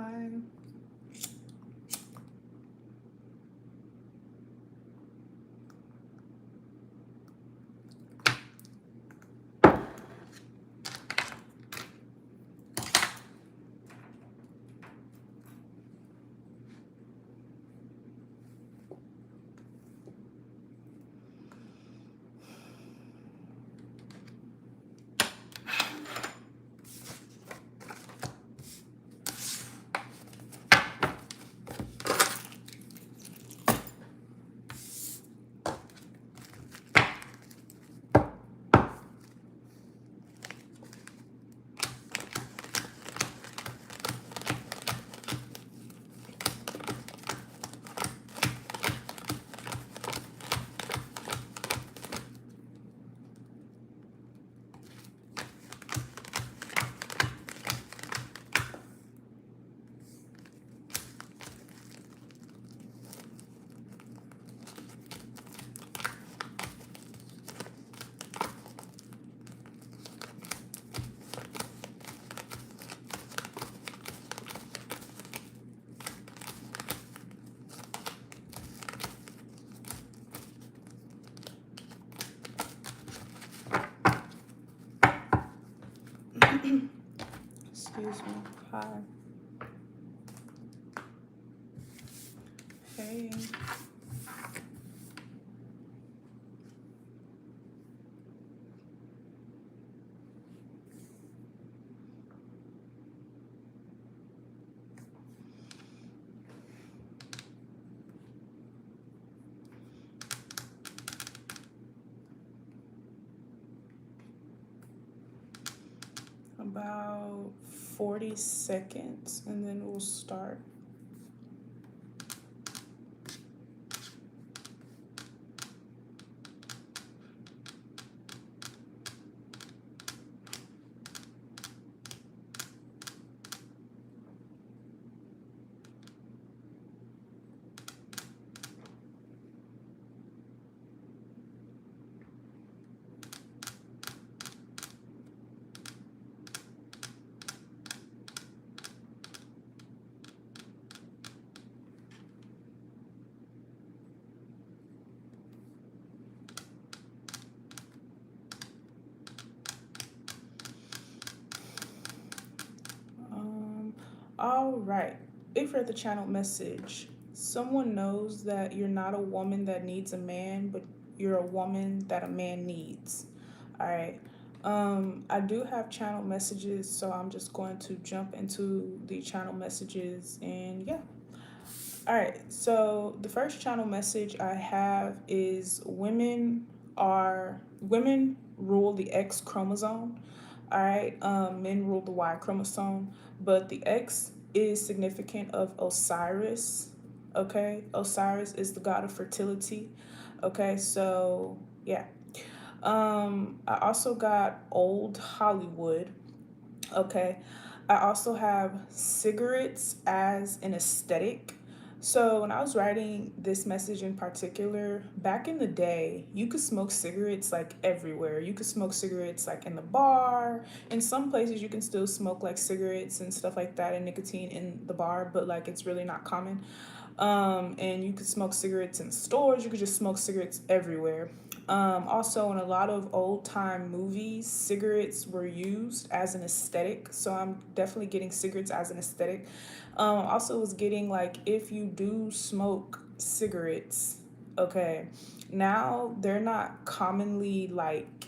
Hi. Excuse me. Hi. Hey. About 40 seconds and then we'll start. Um, all right. If you're at the channel message, someone knows that you're not a woman that needs a man, but you're a woman that a man needs. All right. I do have channel messages, so I'm just going to jump into the channel messages and yeah. All right. So the first channel message I have is women rule the X chromosome. All right. Men rule the Y chromosome, but the X is significant of Osiris. Okay. Osiris is the god of fertility. Okay. So yeah. I also got old Hollywood. Okay. I also have cigarettes as an aesthetic. So, when I was writing this message in particular, back in the day, you could smoke cigarettes like everywhere. You could smoke cigarettes like in the bar. In some places, you can still smoke like cigarettes and stuff like that and nicotine in the bar, but like it's really not common. And you could smoke cigarettes in stores. You could just smoke cigarettes everywhere. Also, in a lot of old time movies, cigarettes were used as an aesthetic. So I'm definitely getting cigarettes as an aesthetic. Also, was getting like if you do smoke cigarettes, okay, now they're not commonly like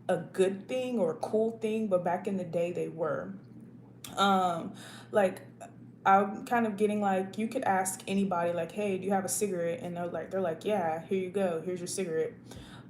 a good thing or a cool thing, but back in the day they were. Um, like I'm kind of getting like you could ask anybody like, "Hey, do you have a cigarette?" And they're like, "Yeah, here you go. Here's your cigarette."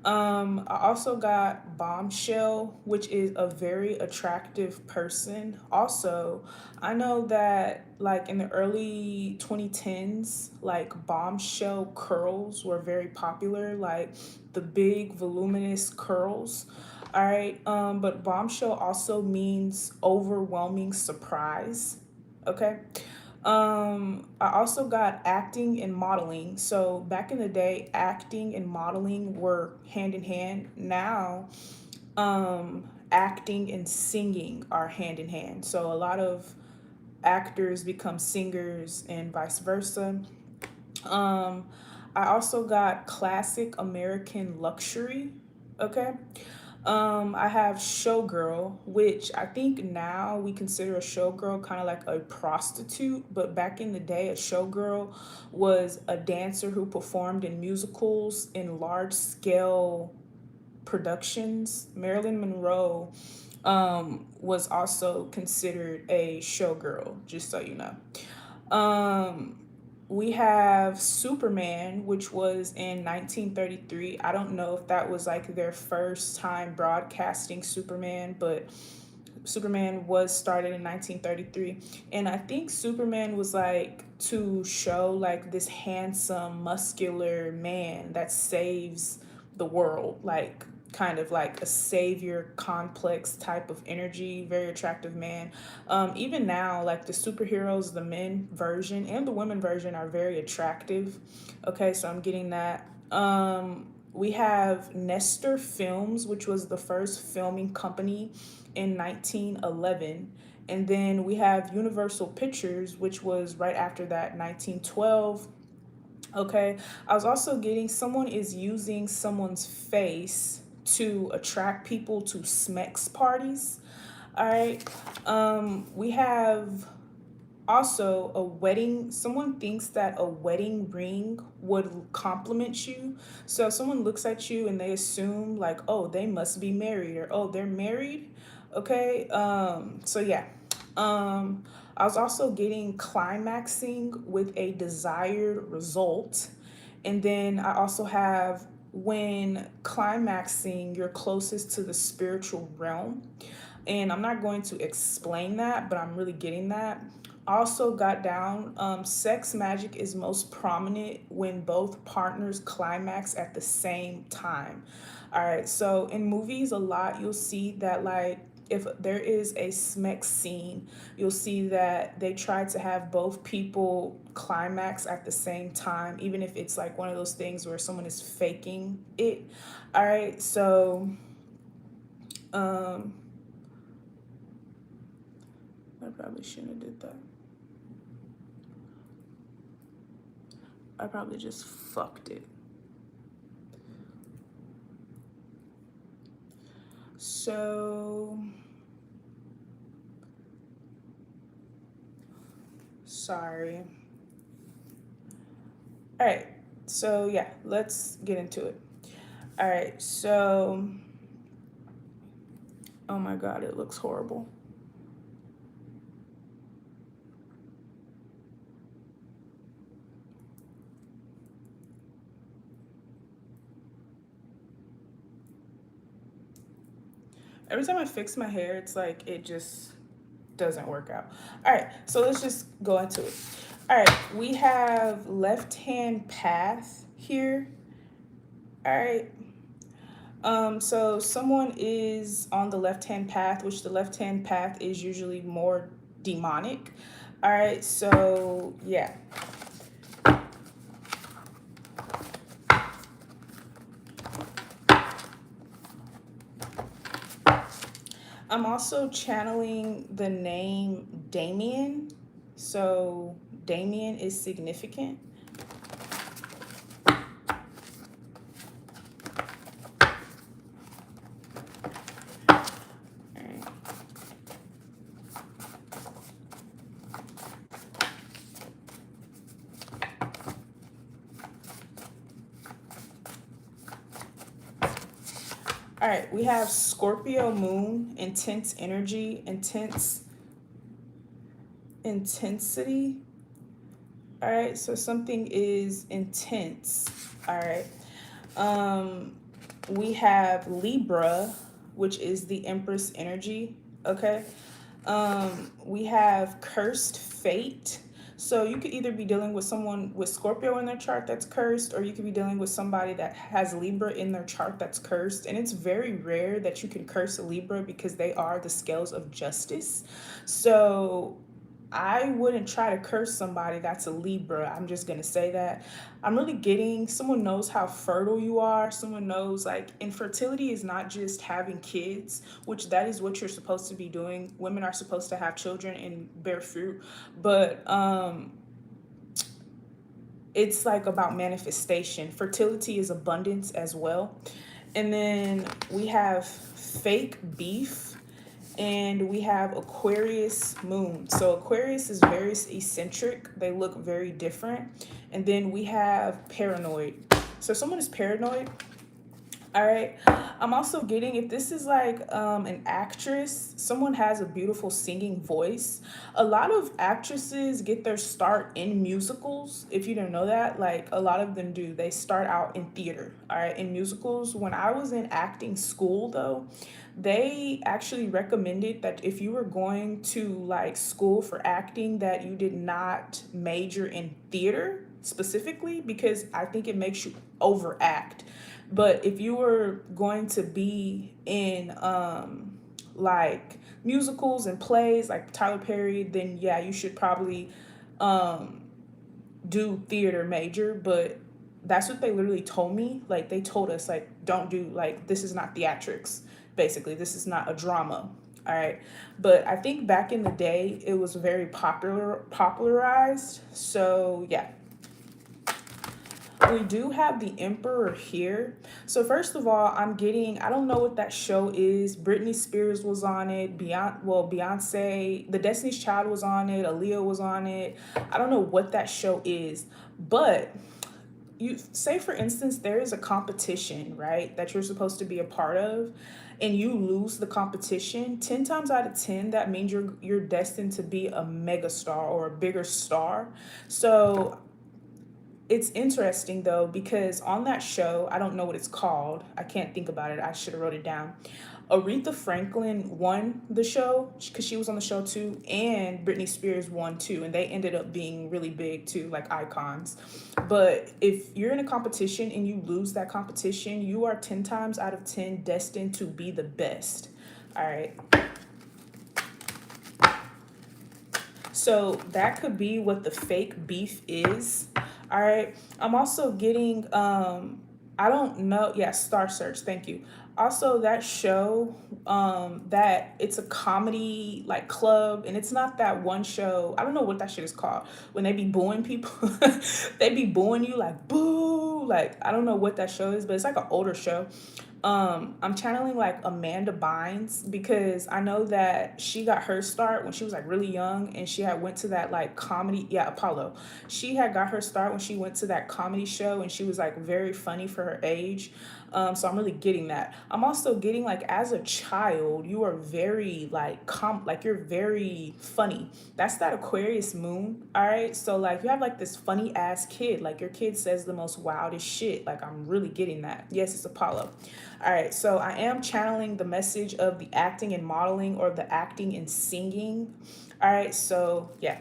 I also got Bombshell, which is a very attractive person. Also, I know that like in the early 2010s, like Bombshell curls were very popular, like the big voluminous curls. All right. But Bombshell also means overwhelming surprise. Okay. I also got acting and modeling. So back in the day, acting and modeling were hand in hand. Now, acting and singing are hand in hand. So a lot of actors become singers and vice versa. Um, I also got classic American luxury. Okay. I have showgirl, which I think now we consider a showgirl kind of like a prostitute, but back in the day, a showgirl was a dancer who performed in musicals in large scale productions. Marilyn Monroe was also considered a showgirl, just so you know. Um, we have Superman, which was in 1933. I don't know if that was like their first time broadcasting Superman, but Superman was started in 1933. And I think Superman was like to show like this handsome, muscular man that saves the world, like kind of like a savior complex type of energy, very attractive man. Even now, like the superheroes, the men version and the women version are very attractive. Okay, so I'm getting that. We have Nestor Films, which was the first filming company in 1911. And then we have Universal Pictures, which was right after that, 1912. Okay, I was also getting someone is using someone's face to attract people to Smex parties. All right, we have also a wedding. Someone thinks that a wedding ring would compliment you. So if someone looks at you and they assume like, oh, they must be married, or oh, they're married. Okay, so yeah. I was also getting climaxing with a desired result. And then I also have when climaxing, you're closest to the spiritual realm. And I'm not going to explain that, but I'm really getting that. Also got down, sex magic is most prominent when both partners climax at the same time. All right, so in movies, a lot you'll see that, like, if there is a smex scene, you'll see that they try to have both people climax at the same time, even if it's like one of those things where someone is faking it. All right, so um, I probably shouldn't have did that. I probably just fucked it. So, sorry. All right. So, yeah, let's get into it. All right. So, oh my God, it looks horrible. Every time I fix my hair, it's like it just doesn't work out. All right. So, let's just go into it. All right. We have left hand path here. All right. So someone is on the left-hand path, which the left-hand path is usually more demonic. All right, so yeah. I'm also channeling the name Damien. So Damien is significant. All right, we have Scorpio moon, intense energy, intense intensity. All right, so something is intense. All right. Um, we have Libra, which is the Empress energy. Okay. We have cursed fate. So you could either be dealing with someone with Scorpio in their chart that's cursed, or you could be dealing with somebody that has Libra in their chart that's cursed. And it's very rare that you can curse a Libra because they are the scales of justice. So I wouldn't try to curse somebody that's a Libra. I'm just gonna say that. I'm really getting someone knows how fertile you are. Someone knows like infertility is not just having kids, which that is what you're supposed to be doing. Women are supposed to have children and bear fruit, but it's like about manifestation. Fertility is abundance as well. And then we have fake beef and we have Aquarius moon. So Aquarius is very eccentric. They look very different. And then we have paranoid. So someone is paranoid. All right. I'm also getting if this is like an actress, someone has a beautiful singing voice. A lot of actresses get their start in musicals. If you don't know that, like a lot of them do. They start out in theater, all right, in musicals. When I was in acting school though, they actually recommended that if you were going to like school for acting that you did not major in theater specifically because I think it makes you overact. But if you were going to be in like musicals and plays like Tyler Perry, then yeah, you should probably um do theater major, but that's what they literally told me. Like they told us like don't do like this is not theatrics. Basically, this is not a drama. All right. But I think back in the day it was very popularized. So yeah, we do have the Emperor here. So first of all, I'm getting, I don't know what that show is. Britney Spears was on it. Beyonce, The Destiny's Child was on it. Aaliyah was on it. I don't know what that show is, but you say for instance there is a competition, right, that you're supposed to be a part of and you lose the competition 10 times out of 10 that means you're destined to be a mega star or a bigger star. So it's interesting though because on that show, I don't know what it's called. I can't think about it. I should have wrote it down. Aretha Franklin won the show because she was on the show too, and Britney Spears won too, and they ended up being really big too, like icons. But if you're in a competition and you lose that competition, you are 10 times out of 10 destined to be the best. All right. So that could be what the fake beef is. All right. I'm also getting I don't know. Yeah, Star Search, thank you. Also that show that it's a comedy like club and it's not that one show. I don't know what that shit is called. When they be booing people. They be booing you like boo. Like I don't know what that show is, but it's like an older show. I'm channeling like Amanda Bynes because I know that she got her start when she was like really young and she had went to that like comedy, yeah, Apollo. She had got her start when she went to that comedy show and she was like very funny for her age. So I'm really getting that. I'm also getting like as a child, you are very like like you're very funny. That's that Aquarius moon. All right. So like you have like this funny ass kid. Like your kid says the most wildest shit. Like I'm really getting that. Yes, it's Apollo. All right, so I am channeling the message of the acting and modeling or the acting and singing. All right, so yeah.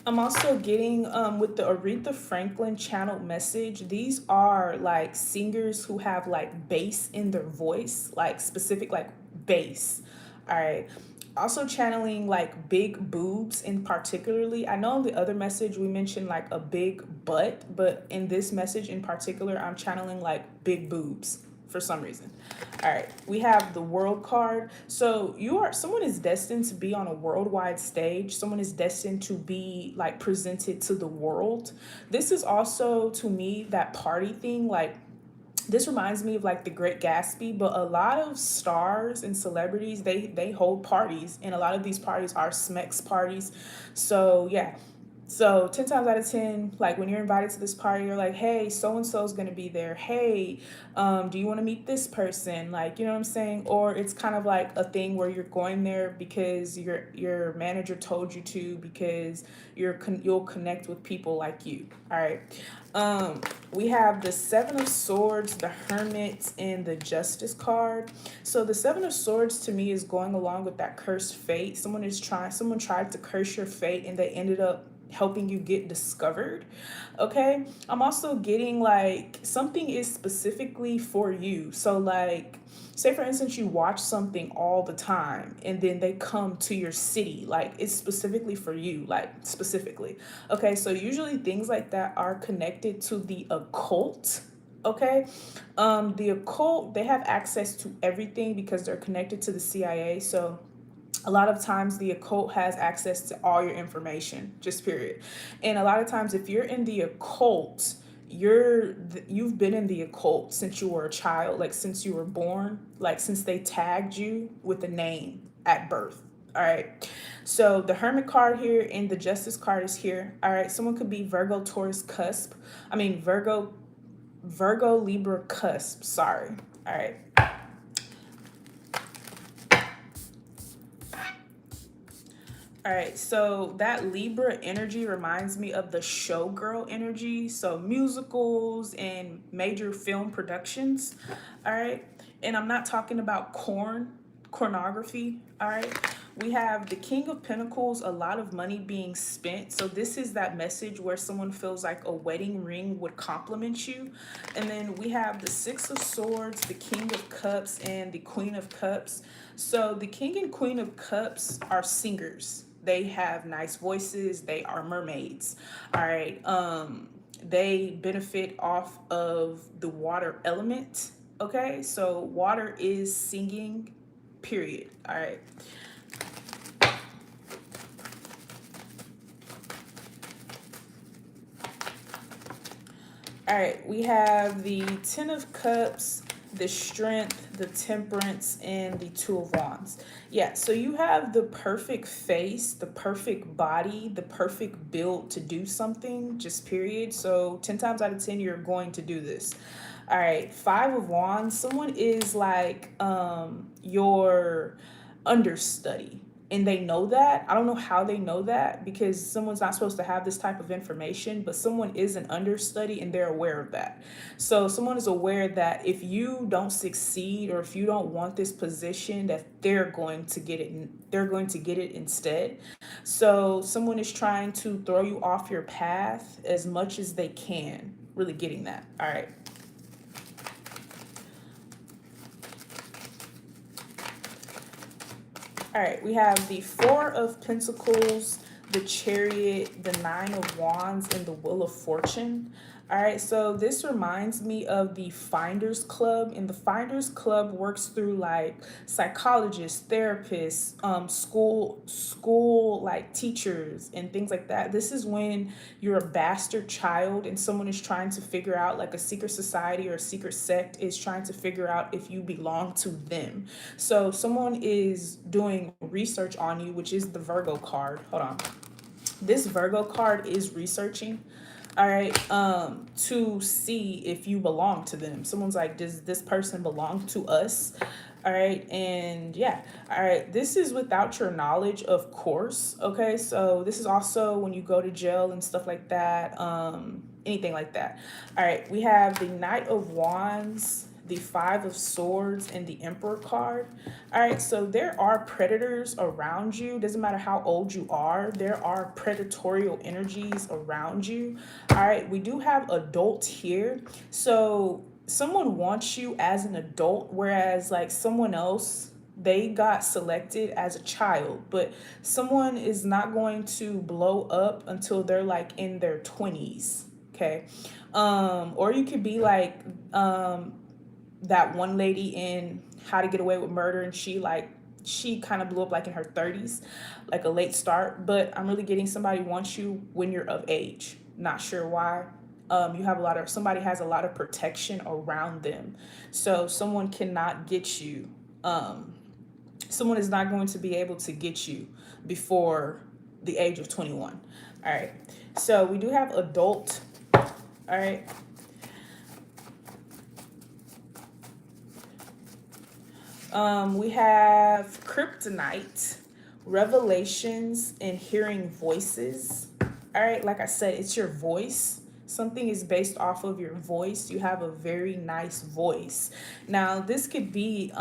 I'm also getting with the Aretha Franklin channel message. These are like singers who have like bass in their voice, like specific like bass. All right. Also channeling like big boobs in particularly. I know in the other message we mentioned like a big butt, but in this message in particular, I'm channeling like big boobs for some reason. All right, we have the world card. So someone is destined to be on a worldwide stage. Someone is destined to be like presented to the world. This is also to me that party thing. Like this reminds me of like the Great Gatsby, but a lot of stars and celebrities they hold parties, and a lot of these parties are Smex parties. So yeah, so 10 times out of 10, like when you're invited to this party, you're like, hey, so and so is going to be there. Hey, do you want to meet this person? Like, you know what I'm saying? Or it's kind of like a thing where you're going there because your manager told you to, because you'll connect with people like you. All right. We have the Seven of Swords, the Hermit, and the Justice card. So the Seven of Swords to me is going along with that cursed fate. Someone tried to curse your fate and they ended up helping you get discovered. Okay. I'm also getting like something is specifically for you. So, like, say for instance, you watch something all the time and then they come to your city, like it's specifically for you, like specifically. Okay. So, usually things like that are connected to the occult. Okay. The occult, they have access to everything because they're connected to the CIA. So, a lot of times the occult has access to all your information, just period. And a lot of times if you're in the occult, you've been in the occult since you were a child, like since you were born, like since they tagged you with a name at birth. All right. So the Hermit card here and the Justice card is here. All right. Someone could be Virgo, Taurus, cusp. I mean Virgo, Libra, cusp. Sorry. All right. All right, so that Libra energy reminds me of the showgirl energy, so musicals and major film productions. All right, and I'm not talking about pornography. All right, we have the King of Pentacles, a lot of money being spent. So this is that message where someone feels like a wedding ring would compliment you. And then we have the Six of Swords, the King of Cups, and the Queen of Cups. So the King and Queen of Cups are singers. They have nice voices. They are mermaids. All right. They benefit off of the water element. Okay. So water is singing, period. All right. All right, we have the Ten of Cups, the Strength, the Temperance, and the Two of Wands. Yeah, so you have the perfect face, the perfect body, the perfect build to do something, just period. So 10 times out of 10, you're going to do this. All right, Five of Wands, someone is like your understudy and they know that. I don't know how they know that because someone's not supposed to have this type of information, but someone is an understudy and they're aware of that. So someone is aware that if you don't succeed or if you don't want this position, that they're going to get it. They're going to get it instead. So someone is trying to throw you off your path as much as they can. Really getting that. All right. All right, we have the Four of Pentacles, the Chariot, the Nine of Wands, and the Wheel of Fortune. All right, so this reminds me of the Finders Club, and the Finders Club works through like psychologists, therapists, school like teachers and things like that. This is when you're a bastard child and someone is trying to figure out, like a secret society or a secret sect is trying to figure out if you belong to them. So someone is doing research on you, which is the Virgo card. Hold on. This Virgo card is researching, all right, to see if you belong to them. Someone's like, does this person belong to us? All right, and yeah, all right, this is without your knowledge, of course. Okay, so this is also when you go to jail and stuff like that, anything like that. All right, we have the Knight of Wands, the Five of Swords, and the Emperor card. All right, so there are predators around you. Doesn't matter how old you are, there are predatorial energies around you. All right, we do have adult here. So someone wants you as an adult, whereas like someone else, they got selected as a child, but someone is not going to blow up until they're like in their 20s. Okay. Or you could be like that one lady in How to Get Away with Murder, and she kind of blew up like in her 30s, like a late start. But I'm really getting somebody wants you when you're of age. Not sure why. You have somebody has a lot of protection around them, so someone cannot get you. Someone is not going to be able to get you before the age of 21. All right. So we do have adult. All right. We have kryptonite, revelations, and hearing voices. All right, like I said, it's your voice. Something is based off of your voice. You have a very nice voice. Now, this could be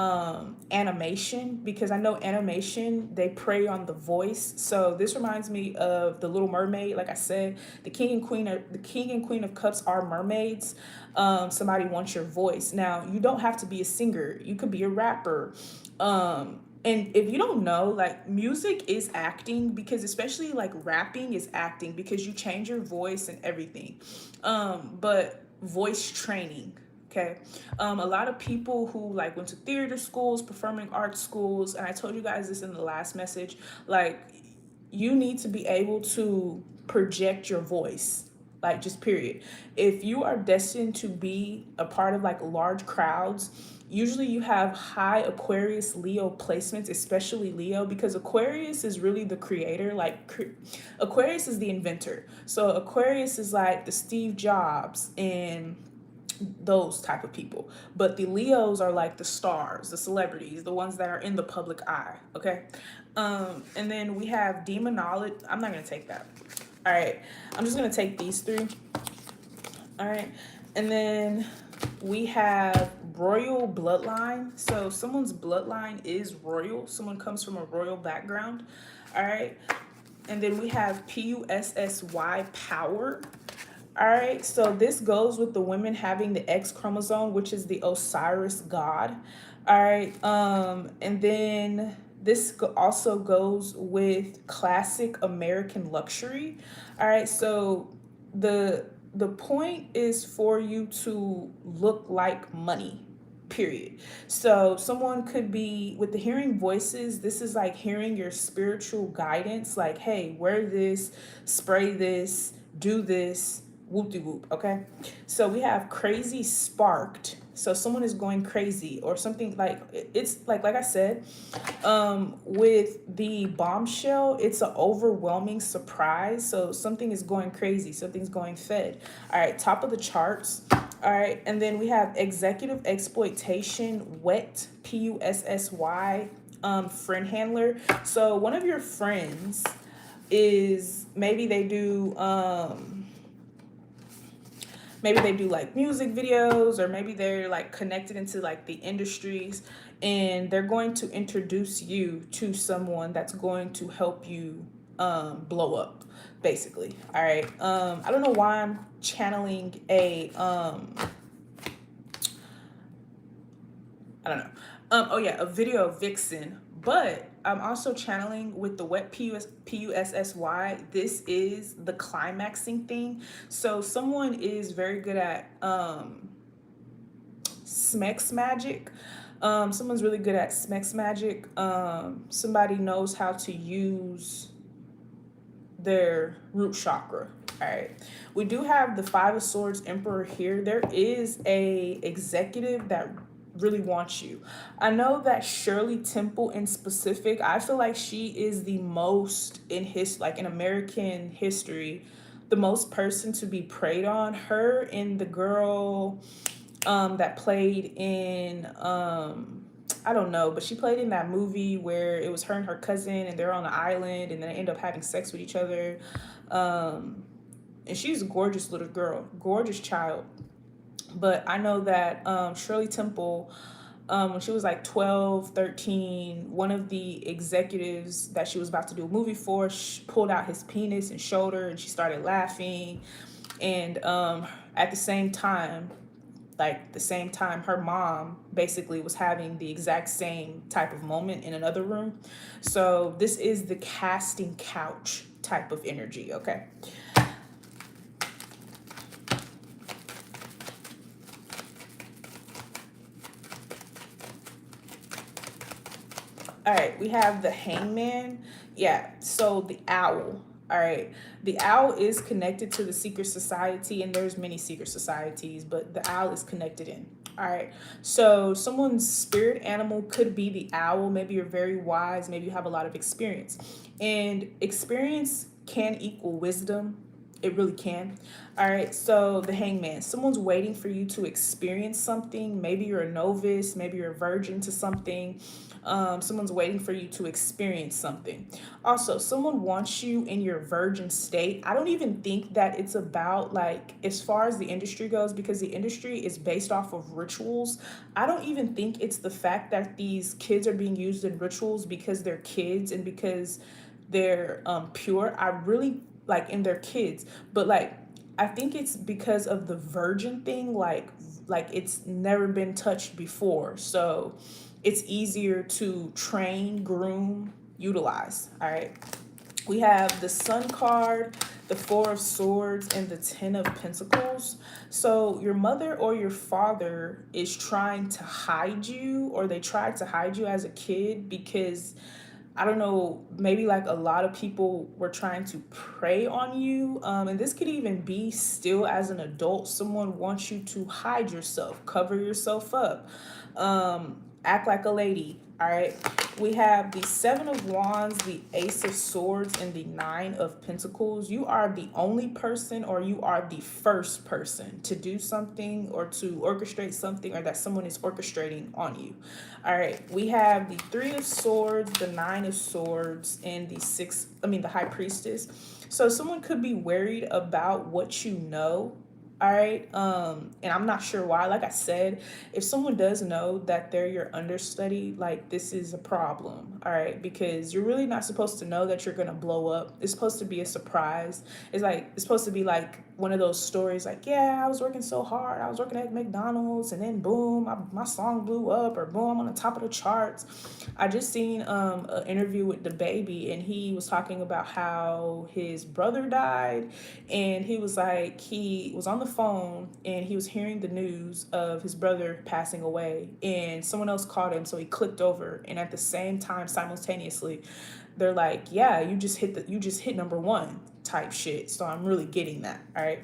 animation, because I know animation, they prey on the voice. So this reminds me of The Little Mermaid. Like I said, the king and queen of cups are mermaids. Somebody wants your voice. Now, you don't have to be a singer. You could be a rapper. And if you don't know, like, music is acting, because especially like rapping is acting, because you change your voice and everything. But voice training, okay. A lot of people who like went to theater schools, performing arts schools, and I told you guys this in the last message, like, you need to be able to project your voice, like, just period. If you are destined to be a part of like large crowds, usually you have high Aquarius Leo placements, especially Leo, because Aquarius is really the creator. Like, Aquarius is the inventor. So Aquarius is like the Steve Jobs and those type of people. But the Leos are like the stars, the celebrities, the ones that are in the public eye. Okay. And then we have demonology. I'm not gonna take that. All right. I'm just gonna take these three. All right. And then we have royal bloodline. So someone's bloodline is royal. Someone comes from a royal background. All right. And then we have PUSSY, power. All right, so this goes with the women having the X chromosome, which is the Osiris god. All right, and then this also goes with classic American luxury. All right, so the point is for you to look like money, period. So someone could be with the hearing voices. This is like hearing your spiritual guidance, like, hey, wear this, spray this, do this, whoop de whoop. Okay. So we have crazy sparked. So someone is going crazy or something. Like, it's like I said, with the bombshell, it's an overwhelming surprise. So something is going crazy, something's going fed. All right, top of the charts. All right, and then we have executive exploitation, wet, PUSSY, friend handler. So one of your friends is, maybe they do like music videos, or maybe they're like connected into like the industries, and they're going to introduce you to someone that's going to help you blow up, basically. All right. I don't know why I'm channeling I don't know. Oh yeah, a video vixen. But I'm also channeling with the wet PUSSY. This is the climaxing thing. So someone is very good at Smex magic. Someone's really good at Smex magic. Somebody knows how to use their root chakra. All right. We do have the Five of Swords Emperor here. There is a executive that really wants you. I know that Shirley Temple in specific, I feel like she is the most in American history, the most person to be preyed on. Her and the girl that played in I don't know, but she played in that movie where it was her and her cousin, and they're on an island, and then they end up having sex with each other. And she's a gorgeous little girl, gorgeous child. But I know that Shirley Temple, when she was like 12, 13, one of the executives that she was about to do a movie for pulled out his penis and showed her, and she started laughing. And at the same time, her mom basically was having the exact same type of moment in another room. So this is the casting couch type of energy, okay? All right, we have the hangman. Yeah, so the owl. All right, the owl is connected to the secret society, and there's many secret societies, but the owl is connected in. All right, so someone's spirit animal could be the owl. Maybe you're very wise, maybe you have a lot of experience, and experience can equal wisdom. It really can. All right, so the hangman, someone's waiting for you to experience something. Maybe you're a novice, maybe you're a virgin to something. Someone's waiting for you to experience something. Also, someone wants you in your virgin state. I don't even think that it's about, like, as far as the industry goes, because the industry is based off of rituals. I don't even think it's the fact that these kids are being used in rituals because they're kids and because they're pure. I really like in their kids, but like I think it's because of the virgin thing, like it's never been touched before. So it's easier to train, groom, utilize. All right. We have the Sun card, the Four of Swords, and the Ten of Pentacles. So your mother or your father is trying to hide you, or they tried to hide you as a kid because I don't know, maybe like a lot of people were trying to prey on you. And this could even be still as an adult. Someone wants you to hide yourself, cover yourself up, act like a lady. All right. We have the Seven of Wands, the Ace of Swords, and the Nine of Pentacles. You are the only person, or you are the first person to do something or to orchestrate something, or that someone is orchestrating on you. All right. We have the Three of Swords, the Nine of Swords, and the High Priestess. So someone could be worried about what you know. All right. And I'm not sure why. Like I said, if someone does know that they're your understudy, like this is a problem. All right. Because you're really not supposed to know that you're going to blow up. It's supposed to be a surprise. It's supposed to be like one of those stories like, yeah, I was working so hard. I was working at McDonald's and then boom, my song blew up, or boom, I'm on the top of the charts. I just seen an interview with the baby, and he was talking about how his brother died, and he was like, he was on the phone and he was hearing the news of his brother passing away, and someone else called him, so he clicked over, and at the same time, simultaneously, they're like, yeah, you just hit number one type shit. So I'm really getting that. All right.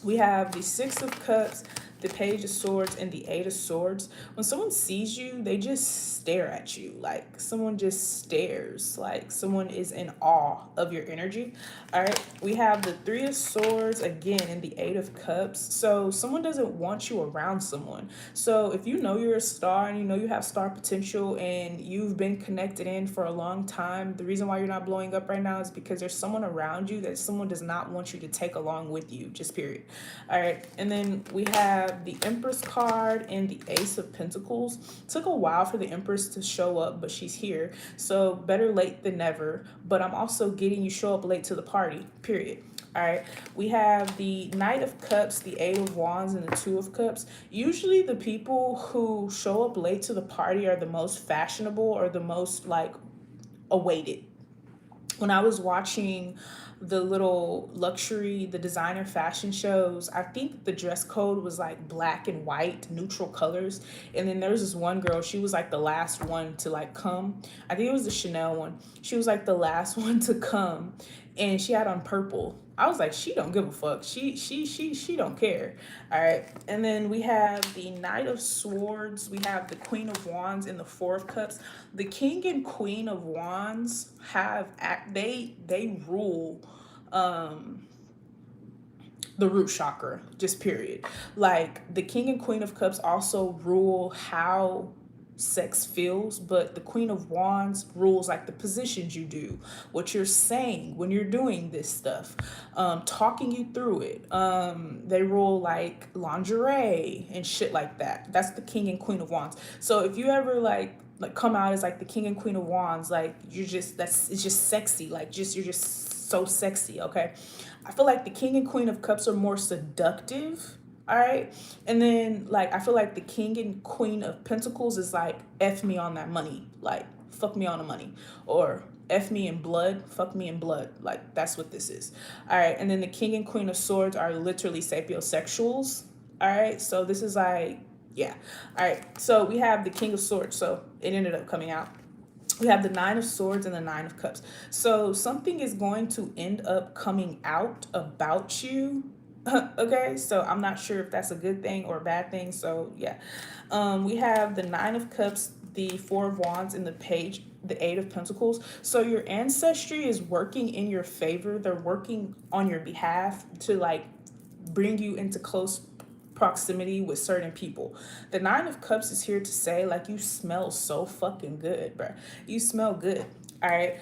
We have the Six of Cups, the Page of Swords, and the Eight of Swords. When someone sees you, they just stare at you. Like someone just stares. Like someone is in awe of your energy. All right. We have the Three of Swords again and the Eight of Cups. So someone doesn't want you around someone. So if you know you're a star and you know you have star potential and you've been connected in for a long time, the reason why you're not blowing up right now is because there's someone around you that someone does not want you to take along with you, just period. All right. And then we have the Empress card and the Ace of Pentacles. Took a while for the Empress to show up, but she's here. So better late than never. But I'm also getting you show up late to the party, period. All right, we have the Knight of Cups, the Eight of Wands, and the Two of Cups. Usually the people who show up late to the party are the most fashionable or the most like awaited. When I was watching the little the designer fashion shows, I think the dress code was like black and white, neutral colors. And then there was this one girl, she was like the last one to like come. I think it was the Chanel one. She was like the last one to come, and she had on purple. I was like, she don't give a fuck. She don't care. All right. And then we have the Knight of Swords. We have the Queen of Wands and the Four of Cups. The King and Queen of Wands they rule the root chakra, just period. Like the King and Queen of Cups also rule how sex feels, but the Queen of Wands rules like the positions you do, what you're saying when you're doing this stuff, talking you through it. They rule like lingerie and shit like that. That's the King and Queen of Wands. So if you ever like come out as like the King and Queen of Wands, like it's just sexy, like just you're just so sexy. Okay, I feel like the King and Queen of Cups are more seductive. All right. And then like I feel like the King and Queen of Pentacles is like F me on that money. Like fuck me on the money. Or F me in blood, fuck me in blood. Like that's what this is. All right. And then the King and Queen of Swords are literally sapiosexuals. All right. So this is like, yeah. All right. So we have the King of Swords. So it ended up coming out. We have the Nine of Swords and the Nine of Cups. So something is going to end up coming out about you. Okay, so I'm not sure if that's a good thing or a bad thing. So yeah, we have the Nine of Cups, the Four of Wands, and the the Eight of Pentacles. So your ancestry is working in your favor. They're working on your behalf to like bring you into close proximity with certain people. The Nine of Cups is here to say like you smell so fucking good, bro. You smell good. All right.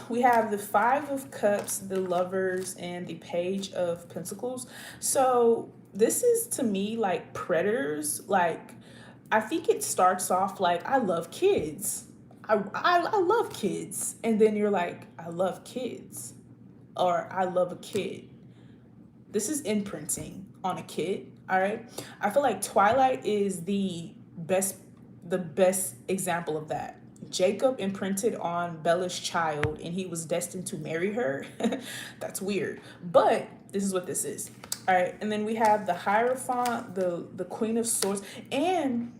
We have the Five of Cups, the Lovers, and the Page of Pentacles. So this is to me like predators. Like I think it starts off like I love kids. I love kids. And then you're like, I love kids. Or I love a kid. This is imprinting on a kid. All right. I feel like Twilight is the best example of that. Jacob imprinted on Bella's child and he was destined to marry her. That's weird. But this is what this is. All right. And then we have the Hierophant, the Queen of Swords. And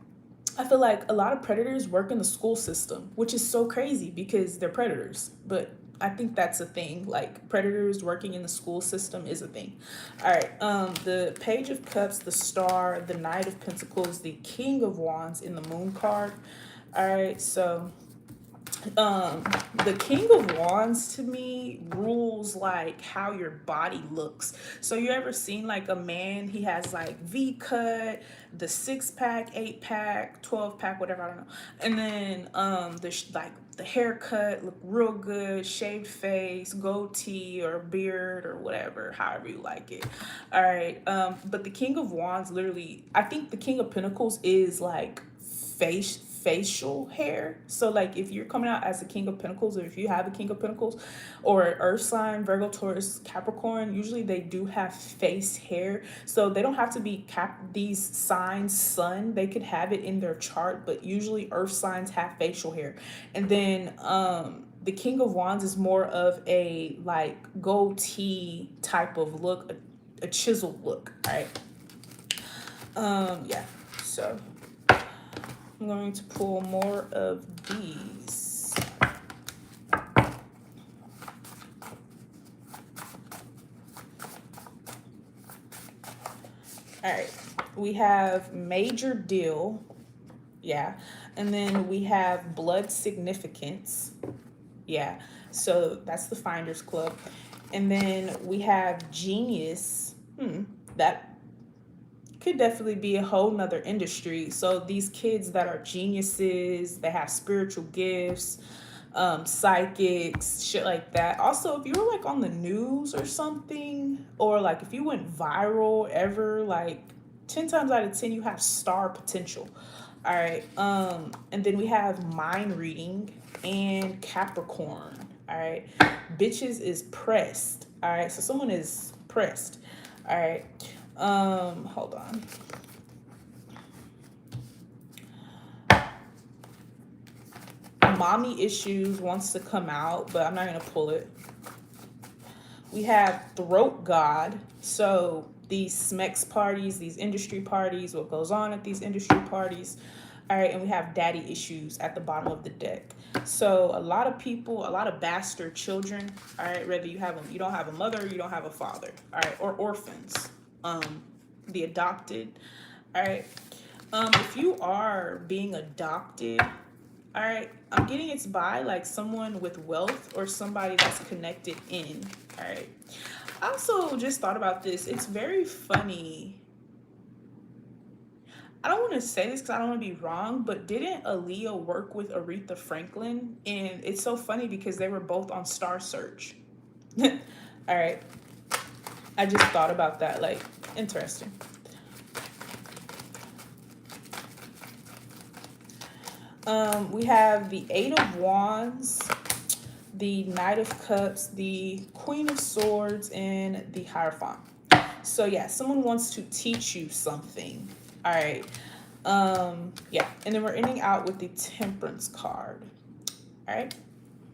I feel like a lot of predators work in the school system, which is so crazy because they're predators. But I think that's a thing. Like predators working in the school system is a thing. All right. The Page of Cups, the Star, the Knight of Pentacles, the King of Wands in the Moon card. All right. So the King of Wands to me rules like how your body looks. So you ever seen like a man, he has like V cut, the 6-pack, 8-pack, 12-pack, whatever, I don't know. And then like the haircut look real good, shaved face, goatee or beard or whatever, however you like it. All right. But the King of Wands literally, I think the King of Pentacles is like facial hair. So like if you're coming out as a King of Pentacles, or if you have a King of Pentacles or Earth sign, Virgo, Taurus, Capricorn, usually they do have face hair. So they don't have to be these signs sun. They could have it in their chart, but usually Earth signs have facial hair. And then the King of Wands is more of a like goatee type of look, a chiseled look, right? Yeah. So I'm going to pull more of these. All right, we have Major Deal, yeah, and then we have Blood Significance, yeah, so that's the Finders Club, and then we have Genius, that could definitely be a whole nother industry. So these kids that are geniuses, they have spiritual gifts, psychics, shit like that. Also, if you were like on the news or something, or like if you went viral ever, like 10 times out of 10 you have star potential. All right. And then we have mind reading and Capricorn. All right. Bitches is pressed. All right. So someone is pressed. All right. Hold on. Mommy Issues wants to come out, but I'm not going to pull it. We have Throat God. So these SMEX parties, these industry parties, what goes on at these industry parties. All right, and we have Daddy Issues at the bottom of the deck. So a lot of people, a lot of bastard children. All right, whether you don't have a mother, or you don't have a father. All right, or orphans. The adopted. All right. If you are being adopted, all right, I'm getting it's by like someone with wealth or somebody that's connected in. All right. I also just thought about this. It's very funny. I don't want to say this because I don't want to be wrong, but didn't Aaliyah work with Aretha Franklin? And it's so funny because they were both on Star Search. All right. I just thought about that. Like, interesting. We have the Eight of Wands, the Knight of Cups, the Queen of Swords, and the Hierophant. So yeah, someone wants to teach you something. All right. Yeah, and then we're ending out with the Temperance card. All right.